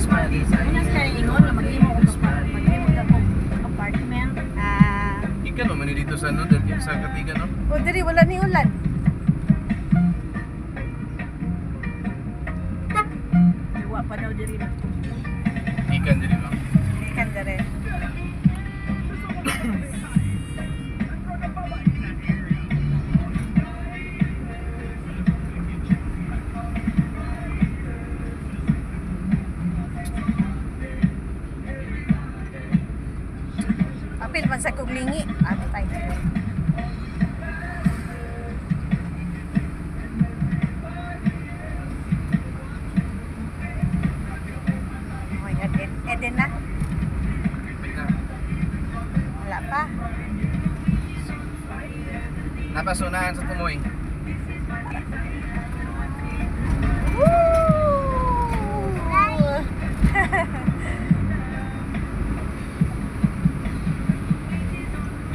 Una sila ingon na mag-imo ko apartment. Ika naman dito sa ano, dahil sa Katigan, no? O diri wala ni ulan. Iwa pa daw diri na. Ikan diri ba? Ikan dere. Apil man sa kuglingi. Ano tayo? Oh my God, Eden na? Wala pa. Napasunahan sa tumoy.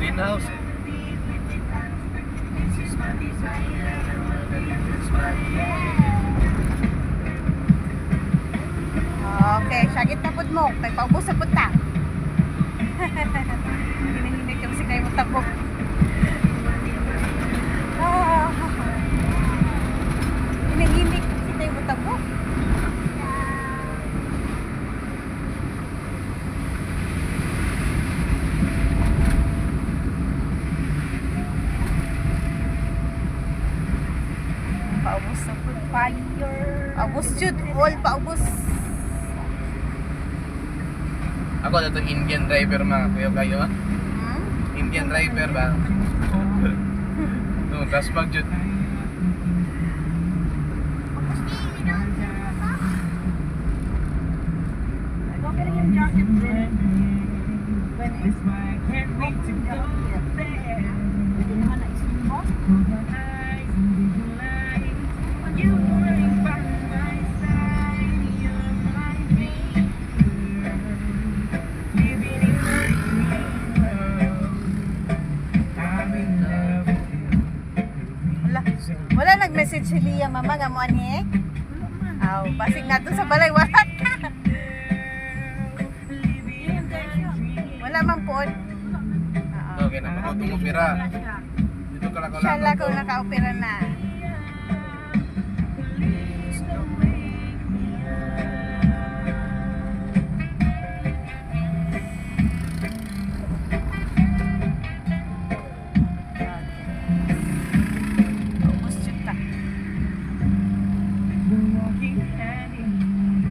Greenhouse. Okay, sagit na pud mo. Kay paubos sa punta. Hinihinig kami si kayo matabok. Hinihinig si kayo matabok. Paubos sa pud. Fire. Paubos jud. All paubos. Ako na itong Indian driver mga kayo ha? Hmm? Indian driver ba? No, gaspag jud. Okay lang yung jacket din. Pwede naman na isin mo. Wala nag-message si Lia, mama, nga mo ani? Aw, basig na to sa balay, wala ka. Wala man po. Okay na, matutong opera. Dito ka lang Siya lang kung naka-opera na.